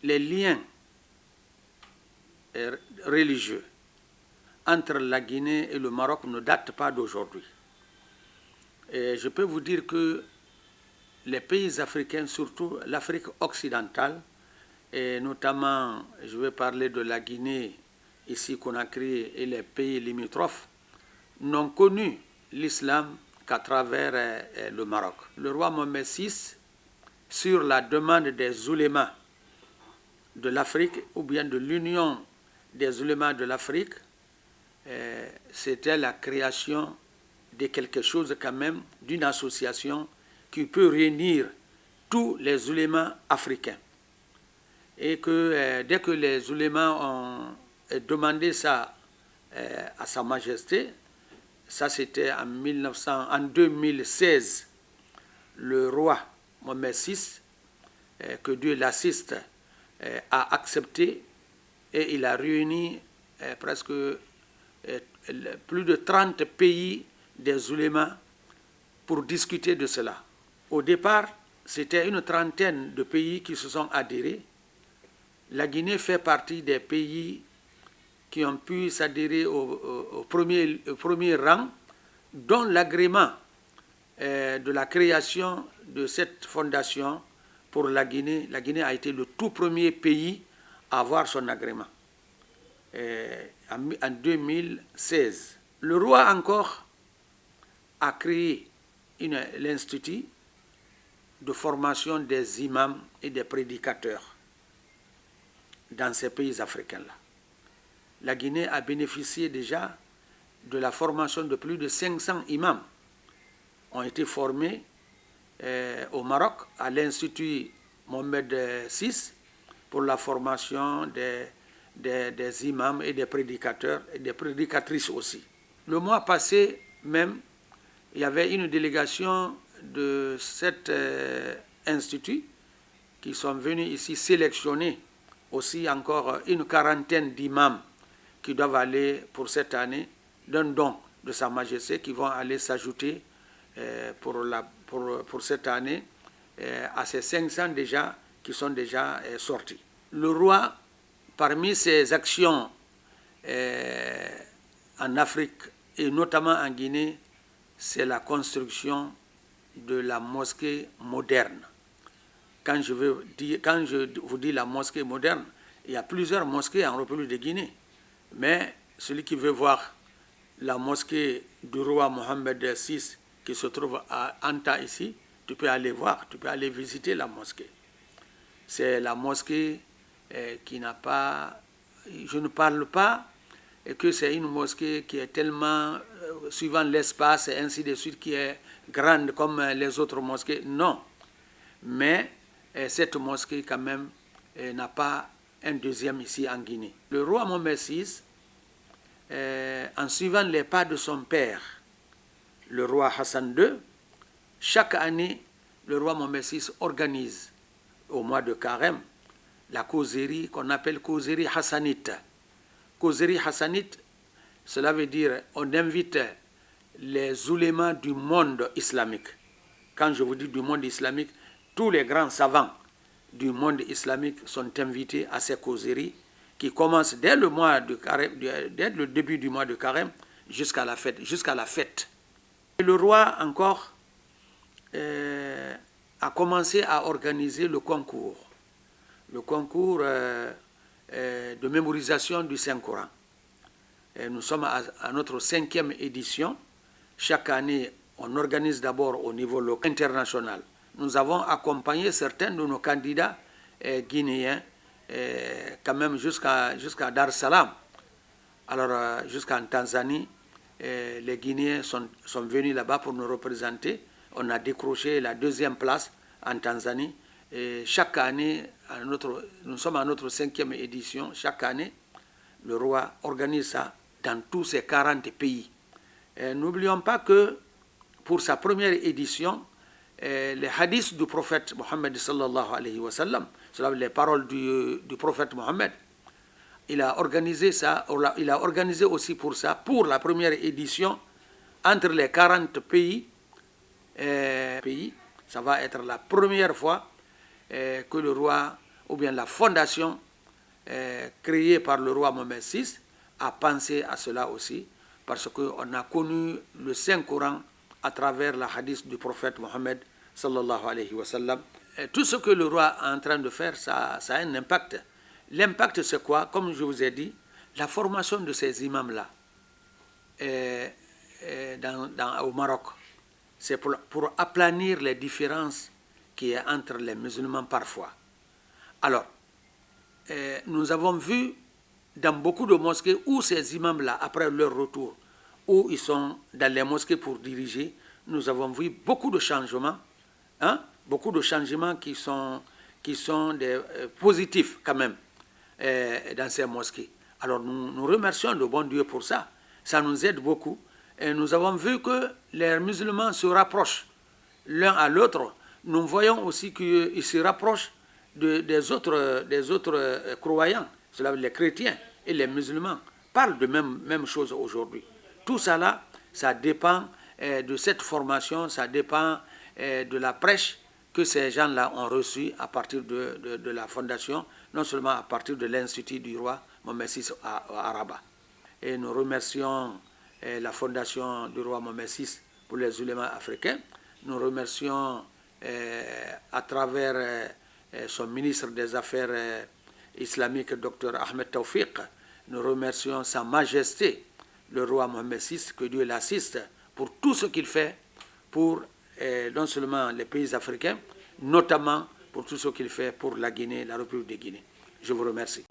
les liens religieux entre la Guinée et le Maroc ne datent pas d'aujourd'hui. Et je peux vous dire que les pays africains, surtout l'Afrique occidentale, et notamment, je vais parler de la Guinée, ici Conakry et les pays limitrophes, n'ont connu l'islam qu'à travers le Maroc. Le roi Mohamed VI, sur la demande des oulémas de l'Afrique ou bien de l'Union des oulémas de l'Afrique, c'était la création de quelque chose quand même, d'une association qui peut réunir tous les oulémas africains. Et que dès que les oulémas ont demandé ça à Sa Majesté, ça c'était en 2016, le roi Mohamed VI, que Dieu l'assiste, a accepté et il a réuni presque plus de 30 pays des oulémas pour discuter de cela. Au départ, c'était une trentaine de pays qui se sont adhérés. La Guinée fait partie des pays qui ont pu s'adhérer au premier rang, dont l'agrément de la création de cette fondation pour la Guinée. La Guinée a été le tout premier pays à avoir son agrément en 2016. Le roi encore a créé l'Institut de formation des imams et des prédicateurs dans ces pays africains-là. La Guinée a bénéficié déjà de la formation de plus de 500 imams ont été formés au Maroc à l'Institut Mohamed VI pour la formation des imams et des prédicateurs et des prédicatrices aussi. Le mois passé même, il y avait une délégation de cet institut qui sont venus ici sélectionner aussi encore une quarantaine d'imams qui doivent aller pour cette année d'un don de Sa Majesté, qui vont aller s'ajouter pour cette année à ces 500 déjà qui sont déjà sortis. Le roi, parmi ses actions en Afrique et notamment en Guinée, c'est la construction de la mosquée moderne. Quand je vous dis la mosquée moderne, il y a plusieurs mosquées en République de Guinée. Mais celui qui veut voir la mosquée du roi Mohamed VI qui se trouve à Anta ici, tu peux aller voir, tu peux aller visiter la mosquée. C'est la mosquée qui n'a pas... Je ne parle pas que c'est une mosquée qui est tellement, suivant l'espace et ainsi de suite, qui est grande comme les autres mosquées. Non. Mais cette mosquée, quand même, n'a pas un deuxième ici en Guinée. Le roi Mohamed VI, en suivant les pas de son père, le roi Hassan II, chaque année, le roi Mohamed VI organise au mois de Carême la causerie qu'on appelle causerie hassanite. Causerie hassanite, cela veut dire on invite les oulémas du monde islamique. Quand je vous dis du monde islamique, tous les grands savants du monde islamique sont invités à ces causeries qui commencent dès le mois de Carême, dès le début du mois de Carême jusqu'à la fête. Et le roi encore a commencé à organiser le concours de mémorisation du Saint-Coran. Nous sommes à notre 5e édition. Chaque année, on organise d'abord au niveau local, international. Nous avons accompagné certains de nos candidats guinéens, quand même jusqu'à Dar es Salaam. Alors, jusqu'en Tanzanie, les Guinéens sont venus là-bas pour nous représenter. On a décroché la 2e place en Tanzanie. Et chaque année, nous sommes à notre 5e édition. Chaque année, le roi organise ça dans tous ces 40 pays. N'oublions pas que pour sa première édition, les hadiths du prophète Mohammed sallallahu alayhi wa sallam, les paroles du prophète Mohammed, il a organisé ça, il a organisé aussi pour ça, pour la première édition, entre les 40 pays, ça va être la première fois que le roi ou bien la fondation créée par le roi Mohammed VI a pensé à cela aussi, parce qu'on a connu le Saint-Coran à travers la hadith du prophète Mohammed sallallahu alayhi wa sallam. Tout ce que le roi est en train de faire, ça a un impact. L'impact, c'est quoi? Comme je vous ai dit, la formation de ces imams-là au Maroc, c'est pour aplanir les différences qu'il y a entre les musulmans parfois. Alors, nous avons vu dans beaucoup de mosquées où ces imams-là, après leur retour, où ils sont dans les mosquées pour diriger, nous avons vu beaucoup de changements, beaucoup de changements qui sont positifs quand même dans ces mosquées. Alors nous remercions le bon Dieu pour ça. Ça nous aide beaucoup. Et nous avons vu que les musulmans se rapprochent l'un à l'autre. Nous voyons aussi qu'ils se rapprochent des autres croyants. Cela, les chrétiens et les musulmans parlent de même chose aujourd'hui. Tout ça là, ça dépend de cette formation, ça dépend de la prêche que ces gens-là ont reçue à partir de la fondation, non seulement à partir de l'Institut du roi Mohammed VI à Rabat. Et nous remercions la fondation du roi Mohammed VI pour les ulémas africains. Nous remercions à travers son ministre des Affaires islamiques, Dr Ahmed Tawfiq. Nous remercions Sa Majesté, le roi Mohammed VI, que Dieu l'assiste pour tout ce qu'il fait pour non seulement les pays africains, notamment pour tout ce qu'il fait pour la Guinée, la République de Guinée. Je vous remercie.